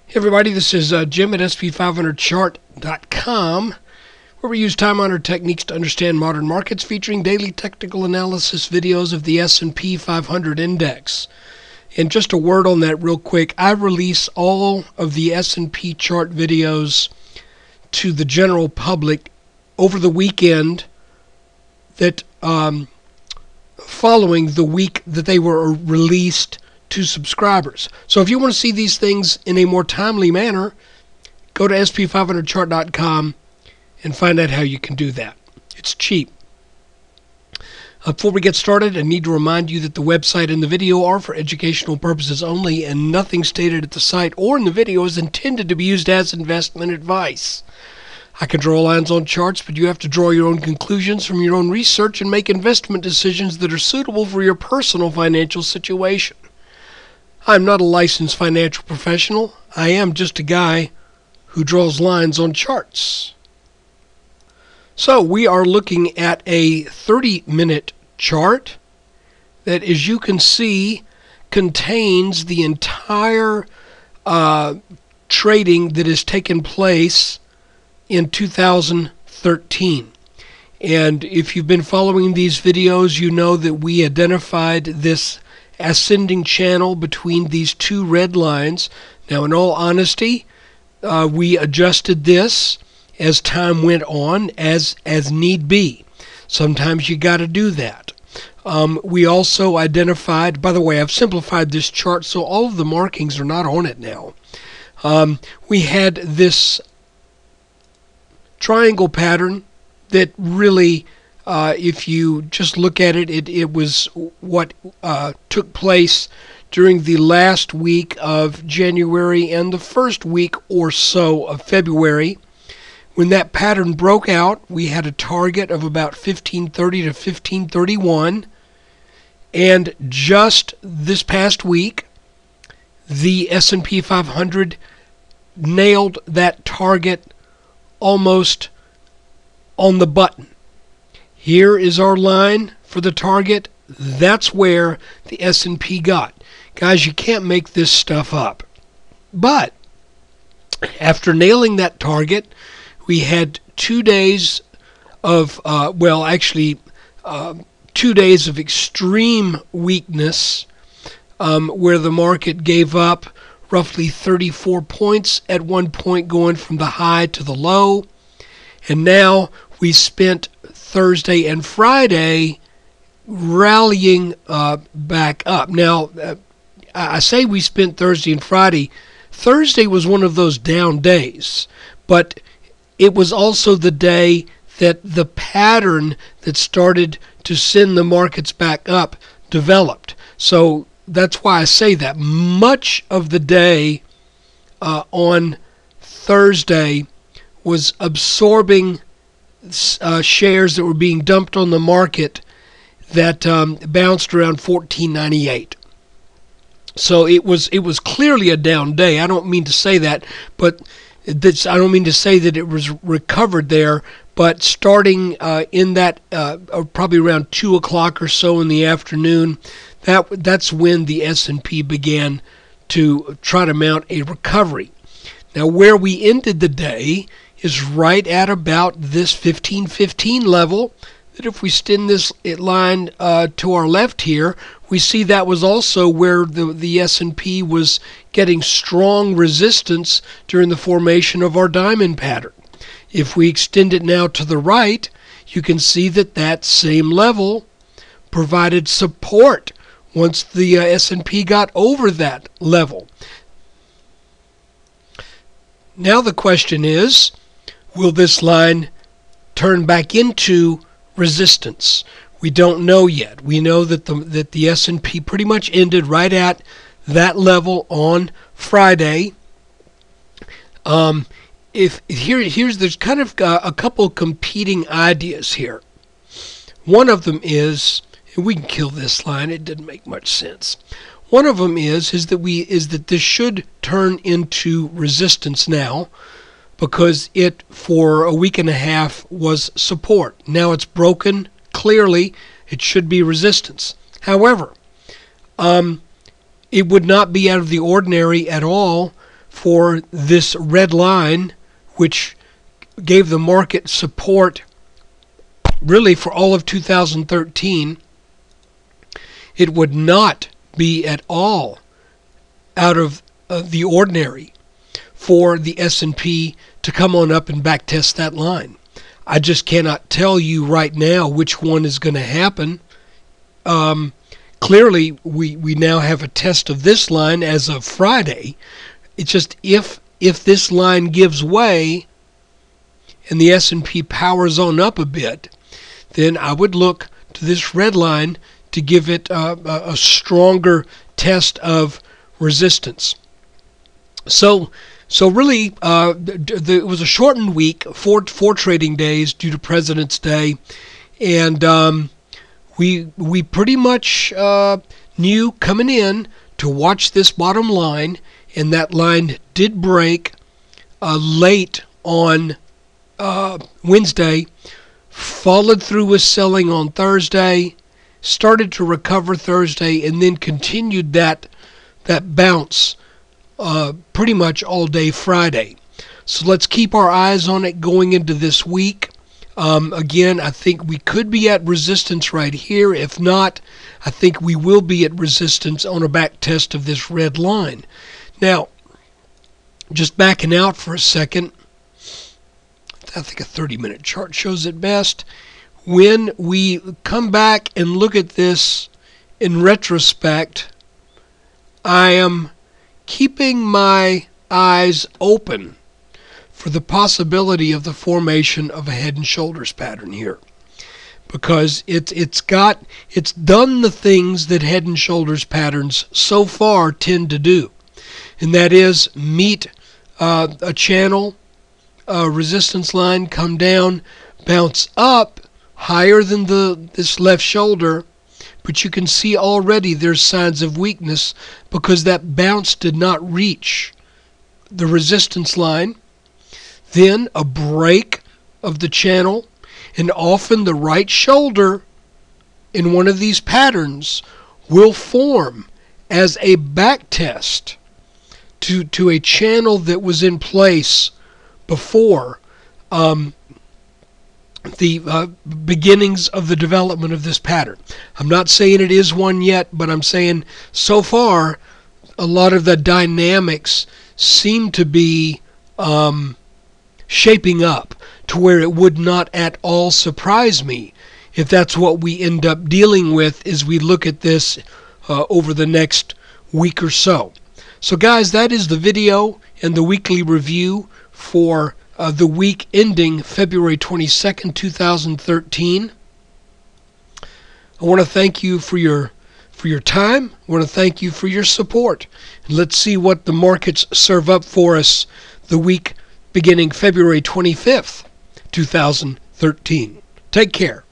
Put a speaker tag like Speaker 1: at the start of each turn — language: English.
Speaker 1: Hey everybody, this is Jim at SP500chart.com, where we use time-honored techniques to understand modern markets, featuring daily technical analysis videos of the S&P 500 index. And just a word on that real quick, I release all of the S&P chart videos to the general public over the weekend that following the week that they were released to subscribers. So if you want to see these things in a more timely manner, go to SP500chart.com and find out how you can do that. It's cheap. Before we get started, I need to remind you that the website and the video are for educational purposes only, and nothing stated at the site or in the video is intended to be used as investment advice. I can draw lines on charts, but you have to draw your own conclusions from your own research and make investment decisions that are suitable for your personal financial situation. I'm not a licensed financial professional. I am just a guy who draws lines on charts. So we are looking at a 30-minute chart that, as you can see, contains the entire trading that has taken place in 2013. And if you've been following these videos, you know that we identified this ascending channel between these two red lines. Now, in all honesty, we adjusted this as time went on, as need be. Sometimes you got to do that. We also identified, by the way, I've simplified this chart so all of the markings are not on it now. We had this triangle pattern that really, if you just look at it, it was what took place during the last week of January and the first week or so of February. When that pattern broke out, we had a target of about 1530 to 1531. And just this past week, the S&P 500 nailed that target almost on the button. Here is our line for the target. That's where the S&P got. Guys, you can't make this stuff up. But after nailing that target, we had 2 days of, 2 days of extreme weakness where the market gave up roughly 34 points at one point, going from the high to the low. And now we spent Thursday and Friday rallying back up. Now, I say we spent Thursday and Friday. Thursday was one of those down days, but it was also the day that the pattern that started to send the markets back up developed. So that's why I say that. Much of the day on Thursday was absorbing shares that were being dumped on the market that bounced around 1498. So it was clearly a down day. I don't mean to say that, but I don't mean to say that it was recovered there. But starting in that probably around 2 o'clock or so in the afternoon, that's when the S&P began to try to mount a recovery. Now, where we ended the day is right at about this 1515 level, that if we extend this line to our left here, we see that was also where the S&P was getting strong resistance during the formation of our diamond pattern. If we extend it now to the right, you can see that that same level provided support once the S&P got over that level. Now the question is, will this line turn back into resistance? We don't know yet. We know that the S&P pretty much ended right at that level on Friday. There's kind of a couple competing ideas here. One of them is, and we can kill this line, it didn't make much sense. One of them is that this should turn into resistance now, because it for a week and a half was support. Now it's broken clearly. It should be resistance. However, it would not be out of the ordinary at all for this red line, which gave the market support really for all of 2013, it would not be at all out of the ordinary for the S&P to come on up and backtest that line. I just cannot tell you right now which one is going to happen. Clearly, we now have a test of this line as of Friday. It's just if this line gives way and the S&P powers on up a bit, then I would look to this red line to give it a stronger test of resistance. So really, it was a shortened week, four trading days due to President's Day, and we pretty much knew coming in to watch this bottom line, and that line did break late on Wednesday, followed through with selling on Thursday, started to recover Thursday, and then continued that bounce pretty much all day Friday. So let's keep our eyes on it going into this week. Again, I think we could be at resistance right here. If not, I think we will be at resistance on a back test of this red line. Now, just backing out for a second, I think a 30-minute chart shows it best. When we come back and look at this in retrospect, I am keeping my eyes open for the possibility of the formation of a head and shoulders pattern here, because it's done the things that head and shoulders patterns so far tend to do, and that is meet a channel, resistance line, come down, bounce up higher than this left shoulder, but you can see already there's signs of weakness because that bounce did not reach the resistance line. Then a break of the channel, and often the right shoulder in one of these patterns will form as a back test to a channel that was in place before the beginnings of the development of this pattern. I'm not saying it is one yet, but I'm saying so far a lot of the dynamics seem to be shaping up to where it would not at all surprise me if that's what we end up dealing with as we look at this over the next week or so. So guys, that is the video and the weekly review for the week ending February 22nd, 2013. I want to thank you for your time. I want to thank you for your support. And let's see what the markets serve up for us the week beginning February 25th, 2013. Take care.